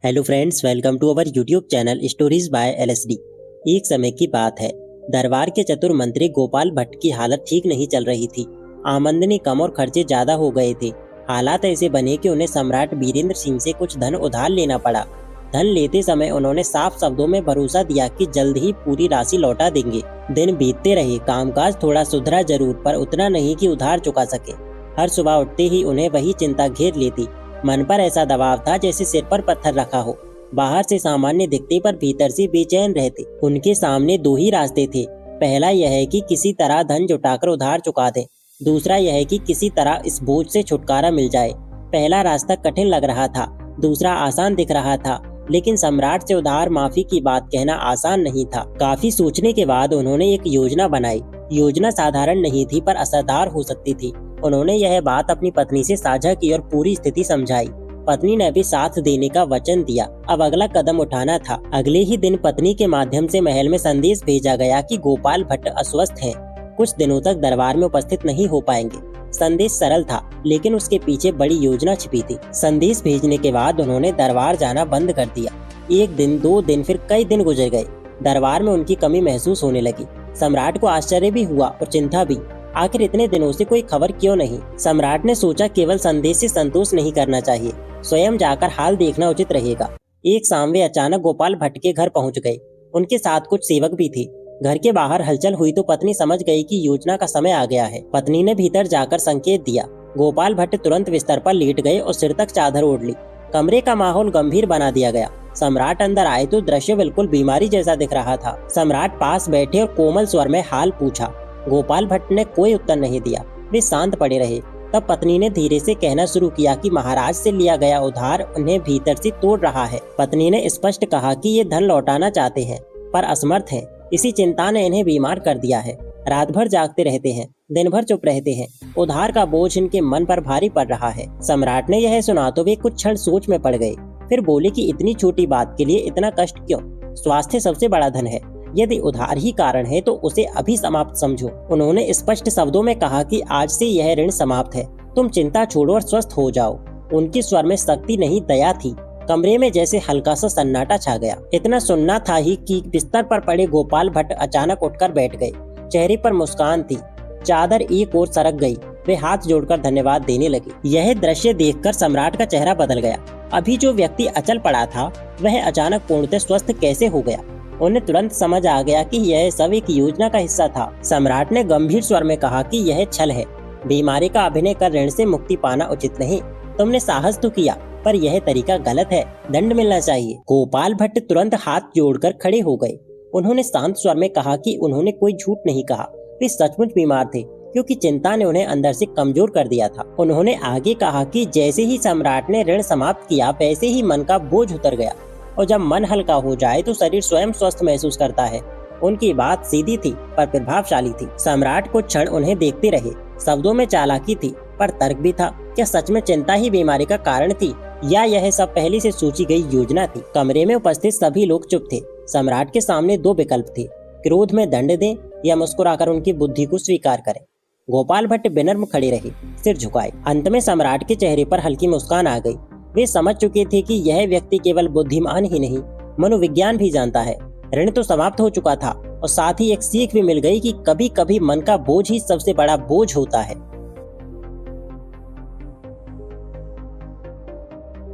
Hello friends, welcome to our YouTube channel stories by LSD. एक समय की बात है, दरबार के चतुर मंत्री गोपाल भट्ट की हालत ठीक नहीं चल रही थी। आमदनी कम और खर्चे ज्यादा हो गए थे। हालात ऐसे बने कि उन्हें सम्राट वीरेंद्र सिंह से कुछ धन उधार लेना पड़ा। धन लेते समय उन्होंने साफ शब्दों में भरोसा दिया कि जल्द ही पूरी राशि लौटा देंगे। दिन बीतते रहे, कामकाज थोड़ा सुधरा जरूर, पर उतना नहीं कि उधार चुका सके। हर सुबह उठते ही उन्हें वही चिंता घेर लेती। मन पर ऐसा दबाव था जैसे सिर पर पत्थर रखा हो। बाहर से सामान्य दिखते पर भीतर से बेचैन रहते। उनके सामने दो ही रास्ते थे। पहला यह है कि किसी तरह धन जुटाकर उधार चुका दें। दूसरा यह है कि किसी तरह इस बोझ से छुटकारा मिल जाए। पहला रास्ता कठिन लग रहा था, दूसरा आसान दिख रहा था। लेकिन सम्राट से उधार माफी की बात कहना आसान नहीं था। काफी सोचने के बाद उन्होंने एक योजना बनाई। योजना साधारण नहीं थी पर असरदार हो सकती थी। उन्होंने यह बात अपनी पत्नी से साझा की और पूरी स्थिति समझाई। पत्नी ने भी साथ देने का वचन दिया। अब अगला कदम उठाना था। अगले ही दिन पत्नी के माध्यम से महल में संदेश भेजा गया कि गोपाल भट्ट अस्वस्थ हैं, कुछ दिनों तक दरबार में उपस्थित नहीं हो पाएंगे। संदेश सरल था, लेकिन उसके पीछे बड़ी योजना छिपी थी। संदेश भेजने के बाद उन्होंने दरबार जाना बंद कर दिया। एक दिन, 2 दिन, फिर कई दिन गुजर गए। दरबार में उनकी कमी महसूस होने लगी। सम्राट को आश्चर्य भी हुआ और चिंता भी। आखिर इतने दिनों से कोई खबर क्यों नहीं? सम्राट ने सोचा केवल संदेश से संतोष नहीं करना चाहिए, स्वयं जाकर हाल देखना उचित रहेगा। एक शाम वे अचानक गोपाल भट्ट के घर पहुंच गए। उनके साथ कुछ सेवक भी थे। घर के बाहर हलचल हुई तो पत्नी समझ गई कि योजना का समय आ गया है। पत्नी ने भीतर जाकर संकेत दिया। गोपाल भट्ट तुरंत बिस्तर पर लेट गए और सिर तक चादर ओढ़ ली। कमरे का माहौल गंभीर बना दिया गया। सम्राट अंदर आए तो दृश्य बिल्कुल बीमारी जैसा दिख रहा था। सम्राट पास बैठे और कोमल स्वर में हाल पूछा। गोपाल भट्ट ने कोई उत्तर नहीं दिया। वे शांत पड़े रहे। तब पत्नी ने धीरे से कहना शुरू किया कि महाराज से लिया गया उधार उन्हें भीतर से तोड़ रहा है। पत्नी ने स्पष्ट कहा कि ये धन लौटाना चाहते हैं पर असमर्थ हैं। इसी चिंता ने इन्हें बीमार कर दिया है। रात भर जागते रहते हैं, दिन भर चुप रहते हैं। उधार का बोझ इनके मन पर भारी पड़ रहा है। सम्राट ने यह सुना तो वे कुछ क्षण सोच में पड़ गए। फिर बोले कि इतनी छोटी बात के लिए इतना कष्ट क्यों? स्वास्थ्य सबसे बड़ा धन है। यदि उधार ही कारण है तो उसे अभी समाप्त समझो। उन्होंने स्पष्ट शब्दों में कहा कि आज से यह ऋण समाप्त है। तुम चिंता छोड़ो और स्वस्थ हो जाओ। उनके स्वर में शक्ति नहीं, दया थी। कमरे में जैसे हल्का सा सन्नाटा छा गया। इतना सुनना था ही कि बिस्तर पर पड़े गोपाल भट्ट अचानक उठकर बैठ गए। चेहरे पर मुस्कान थी। चादर एक ओर सरक गई। वे हाथ जोड़कर धन्यवाद देने लगे। यह दृश्य देखकर सम्राट का चेहरा बदल गया। अभी जो व्यक्ति अचल पड़ा था वह अचानक पूर्णतः स्वस्थ कैसे हो गया? उन्हें तुरंत समझ आ गया कि यह सब एक योजना का हिस्सा था। सम्राट ने गंभीर स्वर में कहा कि यह छल है। बीमारी का अभिनय कर ऋण से मुक्ति पाना उचित नहीं। तुमने साहस तो किया, पर यह तरीका गलत है। दंड मिलना चाहिए। गोपाल भट्ट तुरंत हाथ जोड़कर खड़े हो गए। उन्होंने शांत स्वर में कहा कि उन्होंने कोई झूठ नहीं कहा। वे सचमुच बीमार थे, क्योंकि चिंता ने उन्हें अंदर से कमजोर कर दिया था। उन्होंने आगे कहा कि जैसे ही सम्राट ने ऋण समाप्त किया वैसे ही मन का बोझ उतर गया, और जब मन हल्का हो जाए तो शरीर स्वयं स्वस्थ महसूस करता है। उनकी बात सीधी थी पर प्रभावशाली थी। सम्राट कुछ क्षण उन्हें देखते रहे। शब्दों में चालाकी थी पर तर्क भी था। क्या सच में चिंता ही बीमारी का कारण थी, या यह सब पहले से सोची गई योजना थी? कमरे में उपस्थित सभी लोग चुप थे। सम्राट के सामने 2 विकल्प थे, क्रोध में दंड दें या मुस्कुराकर उनकी बुद्धि को स्वीकार करें। गोपाल भट्ट विनम्र खड़े रहे, सिर झुकाए। अंत में सम्राट के चेहरे पर हल्की मुस्कान आ गई। वे समझ चुके थे कि यह व्यक्ति केवल बुद्धिमान ही नहीं, मनोविज्ञान भी जानता है। ऋण तो समाप्त हो चुका था और साथ ही एक सीख भी मिल गई कि कभी कभी मन का बोझ ही सबसे बड़ा बोझ होता है।